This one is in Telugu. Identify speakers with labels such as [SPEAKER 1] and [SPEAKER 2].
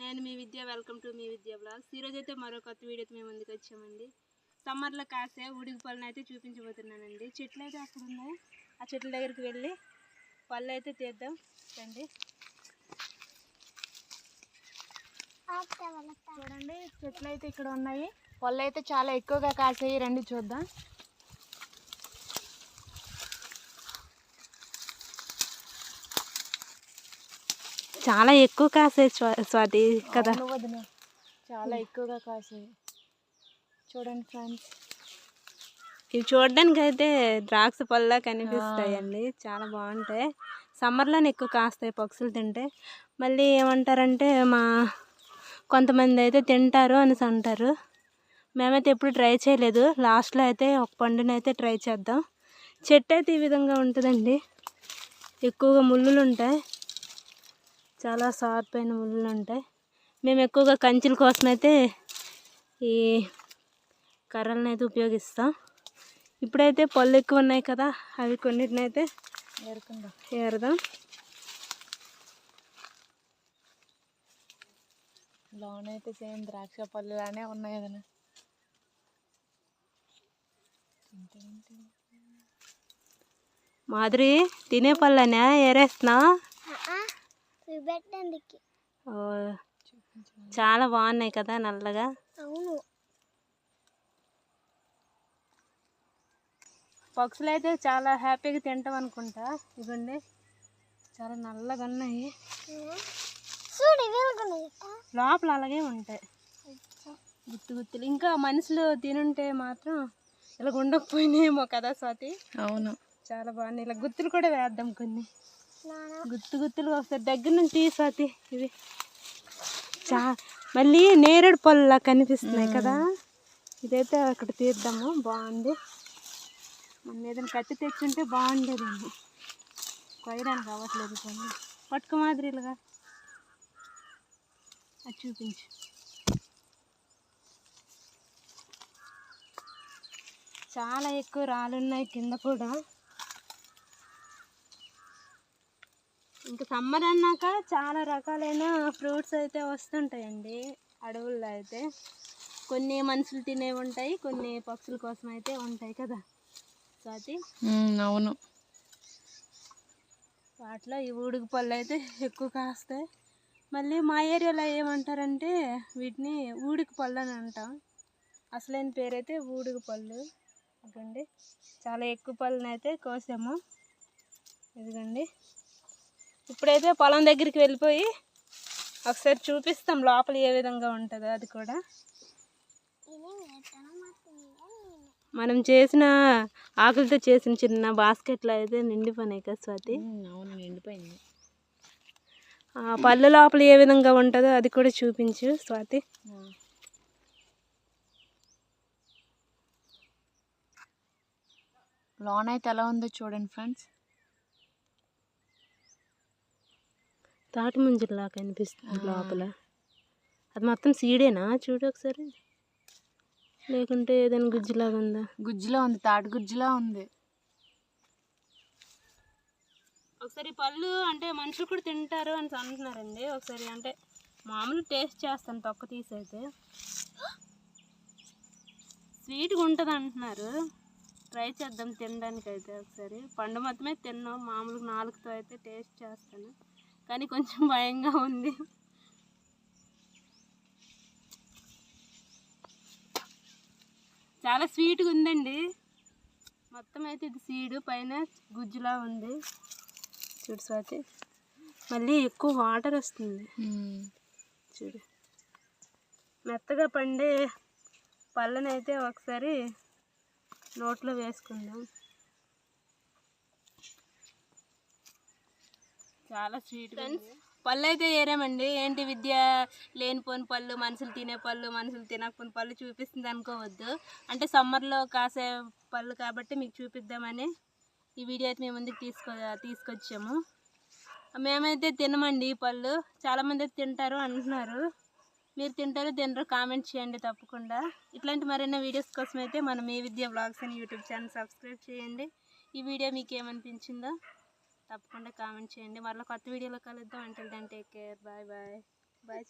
[SPEAKER 1] నేను మీ విద్య. వెల్కమ్ టు మీ విద్య బ్లాగ్స్. ఈరోజు అయితే మరో కొత్త వీడియోతో మేము ముందుకు వచ్చామండి. సమ్మర్లో కాసే ఉడికి పళ్ళని అయితే చూపించబోతున్నానండి. చెట్లు అయితే అక్కడ ఉన్నాయి. ఆ చెట్ల దగ్గరికి వెళ్ళి పళ్ళు అయితే తీద్దాం రండి. చూడండి, చెట్లు అయితే ఇక్కడ ఉన్నాయి. పళ్ళు అయితే చాలా ఎక్కువగా కాసాయి. రండి చూద్దాం. చాలా ఎక్కువ కాసాయి స్వాతి కదా. చాలా ఎక్కువగా కాసాయి. చూడండి ఫ్రెండ్స్, ఇవి చూడడానికి అయితే ద్రాక్ష పళ్ళ కనిపిస్తాయండి. చాలా బాగుంటాయి. సమ్మర్లోనే ఎక్కువ కాస్తాయి పక్షులు తింటే. మళ్ళీ ఏమంటారంటే కొంతమంది అయితే తింటారు అనేసి అంటారు. మేమైతే ఎప్పుడు ట్రై చేయలేదు. లాస్ట్లో అయితే ఒక పండునైతే ట్రై చేద్దాం. చెట్టు అయితే ఈ విధంగా ఉంటుందండి. ఎక్కువగా ముళ్ళులు ఉంటాయి. చాలా షార్ప్ అయిన ముళ్ళు ఉంటాయి. మేము ఎక్కువగా కంచెల కోసం అయితే ఈ కర్రలను అయితే ఉపయోగిస్తాం. ఇప్పుడైతే పళ్ళు ఎక్కువ ఉన్నాయి కదా, అవి కొన్నిటిని అయితే ఏరుదాం. లోన్ అయితే సేమ్ ద్రాక్ష పళ్ళులానే ఉన్నాయి కదా. మాధురి, తినే పళ్ళనే ఏరేస్తున్నా. చాలా బాగున్నాయి కదా నల్లగా. పక్షులు అయితే చాలా హ్యాపీగా తింటాం అనుకుంటా. ఇవ్వండి, చాలా నల్లగా ఉన్నాయి. లోపల అలాగే ఉంటాయి గుత్తు గుత్తులు. ఇంకా మనుషులు తినుంటే మాత్రం ఇలా ఉండకపోయినాయేమో కదా స్వాతి. అవును, చాలా బాగున్నాయి. ఇలా గుత్తులు కూడా వేద్దాం. కొన్ని గుత్తు గుత్తులు ఒకసారి దగ్గర నుంచి స్వాతి. ఇవి మళ్ళీ నేరేడు పళ్ళలా కనిపిస్తున్నాయి కదా. ఇదైతే అక్కడ తీద్దాము. బాగుంది. మన ఏదైనా కత్తి తెచ్చుంటే బాగుండేదండి. కొయ్యడానికి అవ్వట్లేదు. కొన్ని పట్టుకు మాదిరిలుగా అది చూపించు. చాలా ఎక్కువ రాళ్ళున్నాయి కింద కూడా. ఇంకా సమ్మర్ అన్నాక చాలా రకాలైన ఫ్రూట్స్ అయితే వస్తుంటాయండి అడవుల్లో అయితే. కొన్ని మనుషులు తినేవి ఉంటాయి, కొన్ని పక్షుల కోసం అయితే ఉంటాయి కదా స్వాతి. అవును, వాటిలో ఈ ఊడుగు పళ్ళు అయితే ఎక్కువ కాస్తాయి. మళ్ళీ మా ఏరియాలో ఏమంటారంటే వీటిని ఊడికి పళ్ళు అని అంటాం. అసలైన పేరైతే ఊడుగు పళ్ళు. ఇదిగోండి, చాలా ఎక్కువ పళ్ళని అయితే కోసాము. ఇదిగోండి, ఇప్పుడైతే పొలం దగ్గరికి వెళ్ళిపోయి ఒకసారి చూపిస్తాం లోపల ఏ విధంగా ఉంటుందో. అది కూడా మనం చేసిన ఆకులతో చేసిన చిన్న బాస్కెట్లో అయితే నిండిపోయినాయి కదా స్వాతి. అవును, నిండిపోయింది. పళ్ళు లోపల ఏ విధంగా ఉంటుందో అది కూడా చూపించు స్వాతి. లోన్ అయితే ఎలా ఉందో చూడండి ఫ్రెండ్స్. తాటి ముంజలా కనిపిస్తుంది లోపల. అది మొత్తం సీడేనా? చూడు ఒకసారి. లేకుంటే ఏదైనా గుజ్జులాగా ఉందా? గుజ్జులా ఉంది, తాటి గుజ్జులా ఉంది. ఒకసారి పళ్ళు అంటే మనుషులు కూడా తింటారు అని అంటున్నారండి. ఒకసారి అంటే మామూలు టేస్ట్ చేస్తాను, తొక్క తీసైతే. స్వీట్గా ఉంటుంది అంటున్నారు. ట్రై చేద్దాం తినడానికి అయితే. ఒకసారి పండు మొత్తమే తిన్నాం. మామూలుగా నాలుగుతో అయితే టేస్ట్ చేస్తాను, కానీ కొంచెం భయంగా ఉంది. చాలా స్వీట్గా ఉందండి. మొత్తం అయితే ఇది సీడు, పైన గుజ్జులా ఉంది. చూడు స్వాతి, మళ్ళీ ఎక్కువ వాటర్ వస్తుంది. చూడు, మెత్తగా పండే పళ్ళని అయితే ఒకసారి నోట్లో వేసుకుందాం. చాలా స్వీట్. పళ్ళు అయితే ఏరామండి. ఏంటి విద్య, లేనిపోని పళ్ళు, మనుషులు తినే పళ్ళు, మనుషులు తినకపోని పళ్ళు చూపిస్తుంది అనుకోవద్దు. అంటే సమ్మర్లో కాసే పళ్ళు కాబట్టి మీకు చూపిద్దామని ఈ వీడియో అయితే మేము ముందుకు తీసుకొచ్చాము. మేమైతే తినమండి ఈ పళ్ళు. చాలామంది అయితే తింటారు అంటున్నారు. మీరు తింటారో తినరో కామెంట్ చేయండి తప్పకుండా. ఇట్లాంటి మరిన్ని వీడియోస్ కోసం అయితే మన మీ విద్య బ్లాగ్స్ అని యూట్యూబ్ ఛానల్ సబ్స్క్రైబ్ చేయండి. ఈ వీడియో మీకు ఏమనిపించిందో తప్పకుండా కామెంట్ చేయండి. మళ్ళీ కొత్త వీడియోలో కలుద్దాం. Until then take care. Bye bye. Bye.